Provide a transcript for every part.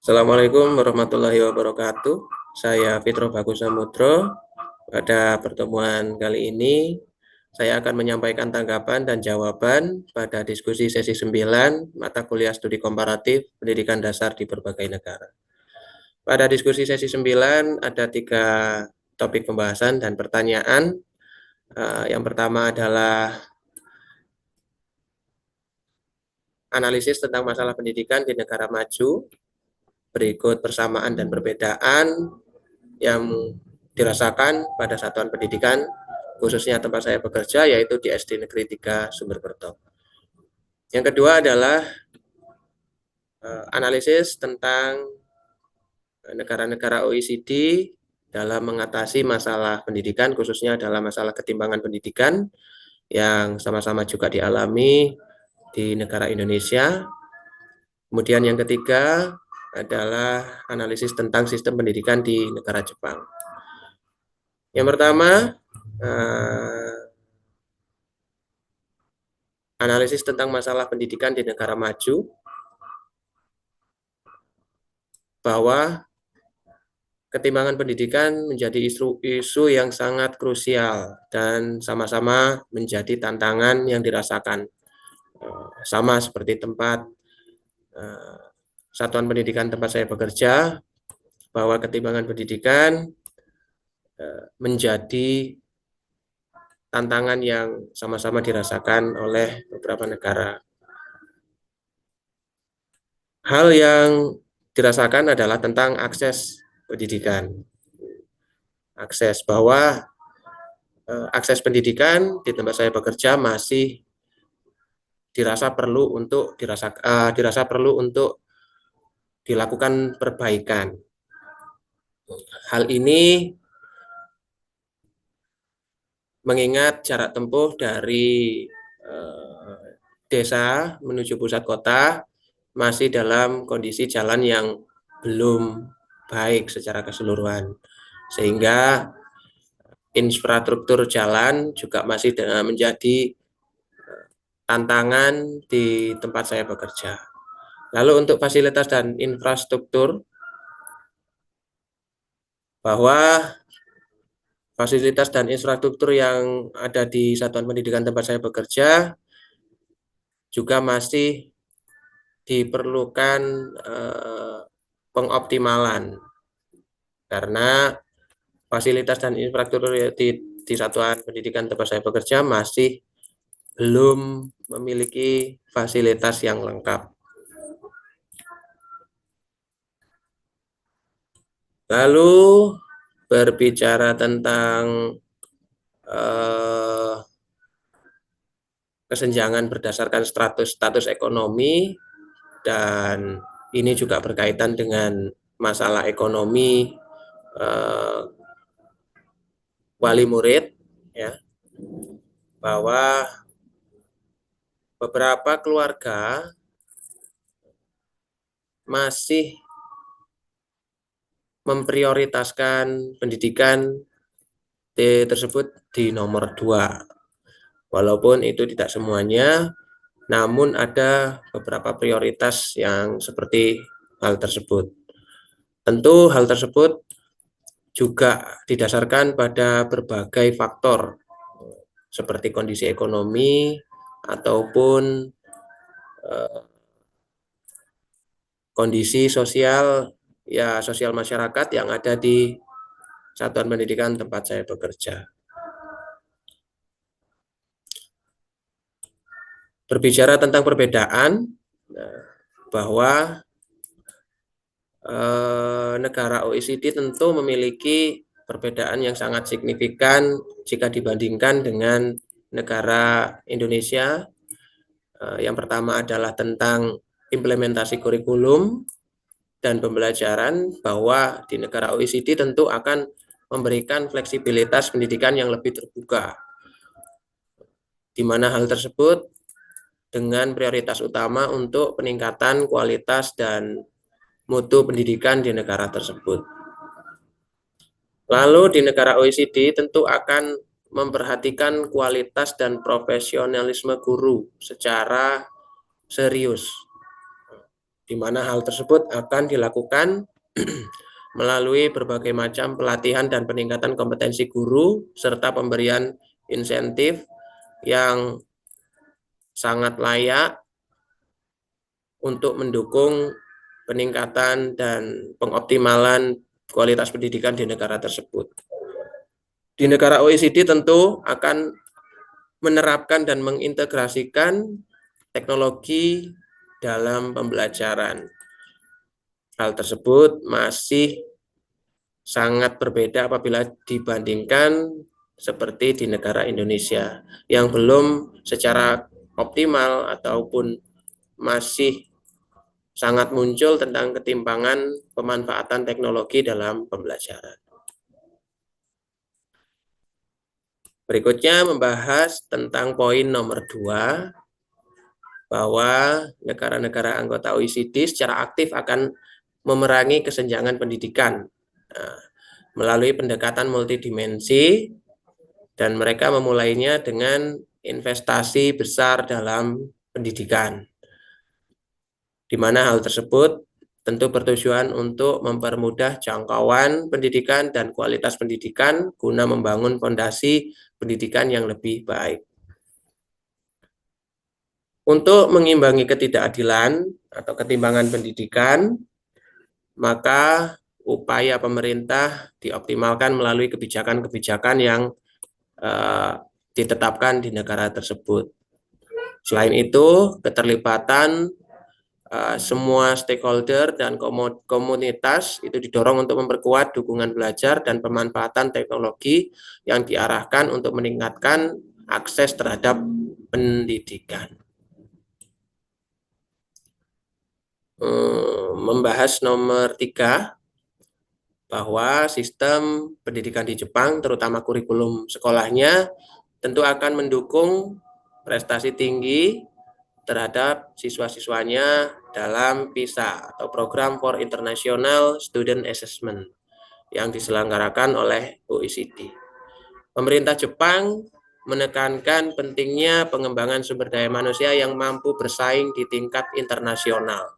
Assalamualaikum warahmatullahi wabarakatuh. Saya Fitro Bagus Samudro. Pada pertemuan kali ini, saya akan menyampaikan tanggapan dan jawaban pada diskusi sesi 9 mata kuliah studi komparatif pendidikan dasar di berbagai negara. Pada diskusi sesi 9 ada 3 topik pembahasan dan pertanyaan. Yang pertama adalah analisis tentang masalah pendidikan di negara maju. Berikut persamaan dan perbedaan yang dirasakan pada satuan pendidikan, khususnya tempat saya bekerja, yaitu di SD Negeri 3 Sumberkerto. Yang kedua adalah analisis tentang negara-negara OECD dalam mengatasi masalah pendidikan, khususnya dalam masalah ketimpangan pendidikan yang sama-sama juga dialami di negara Indonesia. Kemudian yang ketiga adalah analisis tentang sistem pendidikan di negara Jepang. Yang pertama, analisis tentang masalah pendidikan di negara maju, bahwa ketimpangan pendidikan menjadi isu yang sangat krusial dan sama-sama menjadi tantangan yang dirasakan. Sama seperti tempat satuan pendidikan tempat saya bekerja, bahwa ketimpangan pendidikan menjadi tantangan yang sama-sama dirasakan oleh beberapa negara. Hal yang dirasakan adalah tentang akses pendidikan. Akses, bahwa akses pendidikan di tempat saya bekerja masih dirasa perlu untuk dilakukan perbaikan. Hal ini mengingat jarak tempuh dari desa menuju pusat kota masih dalam kondisi jalan yang belum baik secara keseluruhan, sehingga infrastruktur jalan juga masih menjadi tantangan di tempat saya bekerja. Lalu untuk fasilitas dan infrastruktur, bahwa fasilitas dan infrastruktur yang ada di satuan pendidikan tempat saya bekerja juga masih diperlukan pengoptimalan, karena fasilitas dan infrastruktur di satuan pendidikan tempat saya bekerja masih belum memiliki fasilitas yang lengkap. Lalu berbicara tentang kesenjangan berdasarkan status ekonomi, dan ini juga berkaitan dengan masalah ekonomi wali murid, ya, bahwa beberapa keluarga masih memprioritaskan pendidikan tersebut di nomor 2. Walaupun itu tidak semuanya, namun ada beberapa prioritas yang seperti hal tersebut. Tentu hal tersebut juga didasarkan pada berbagai faktor, seperti kondisi ekonomi ataupun kondisi sosial masyarakat yang ada di satuan pendidikan tempat saya bekerja. Berbicara tentang perbedaan, bahwa negara OECD tentu memiliki perbedaan yang sangat signifikan jika dibandingkan dengan negara Indonesia. Yang pertama adalah tentang implementasi kurikulum dan pembelajaran, bahwa di negara OECD tentu akan memberikan fleksibilitas pendidikan yang lebih terbuka, di mana hal tersebut dengan prioritas utama untuk peningkatan kualitas dan mutu pendidikan di negara tersebut. Lalu di negara OECD tentu akan memperhatikan kualitas dan profesionalisme guru secara serius. di mana hal tersebut akan dilakukan melalui berbagai macam pelatihan dan peningkatan kompetensi guru, serta pemberian insentif yang sangat layak untuk mendukung peningkatan dan pengoptimalan kualitas pendidikan di negara tersebut. Di negara OECD tentu akan menerapkan dan mengintegrasikan teknologi dalam pembelajaran. Hal tersebut masih sangat berbeda apabila dibandingkan seperti di negara Indonesia yang belum secara optimal ataupun masih sangat muncul tentang ketimpangan pemanfaatan teknologi dalam pembelajaran. Berikutnya membahas tentang poin nomor 2, bahwa negara-negara anggota OECD secara aktif akan memerangi kesenjangan pendidikan melalui pendekatan multidimensi, dan mereka memulainya dengan investasi besar dalam pendidikan, di mana hal tersebut tentu bertujuan untuk mempermudah jangkauan pendidikan dan kualitas pendidikan guna membangun fondasi pendidikan yang lebih baik. Untuk mengimbangi ketidakadilan atau ketimpangan pendidikan, maka upaya pemerintah dioptimalkan melalui kebijakan-kebijakan yang ditetapkan di negara tersebut. Selain itu, keterlibatan semua stakeholder dan komunitas itu didorong untuk memperkuat dukungan belajar dan pemanfaatan teknologi yang diarahkan untuk meningkatkan akses terhadap pendidikan. Membahas nomor 3, bahwa sistem pendidikan di Jepang, terutama kurikulum sekolahnya, tentu akan mendukung prestasi tinggi terhadap siswa-siswanya dalam PISA atau Program for International Student Assessment yang diselenggarakan oleh OECD. Pemerintah Jepang menekankan pentingnya pengembangan sumber daya manusia yang mampu bersaing di tingkat internasional,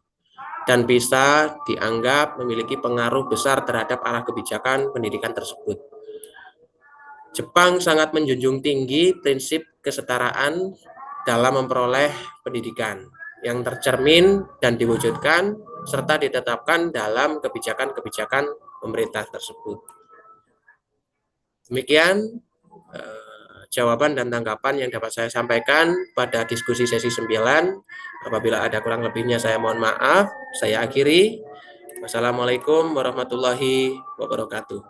dan PISA dianggap memiliki pengaruh besar terhadap arah kebijakan pendidikan tersebut. Jepang sangat menjunjung tinggi prinsip kesetaraan dalam memperoleh pendidikan yang tercermin dan diwujudkan serta ditetapkan dalam kebijakan-kebijakan pemerintah tersebut. Demikian jawaban dan tanggapan yang dapat saya sampaikan pada diskusi sesi 9. Apabila ada kurang lebihnya saya mohon maaf. Saya akhiri. Wassalamualaikum warahmatullahi wabarakatuh.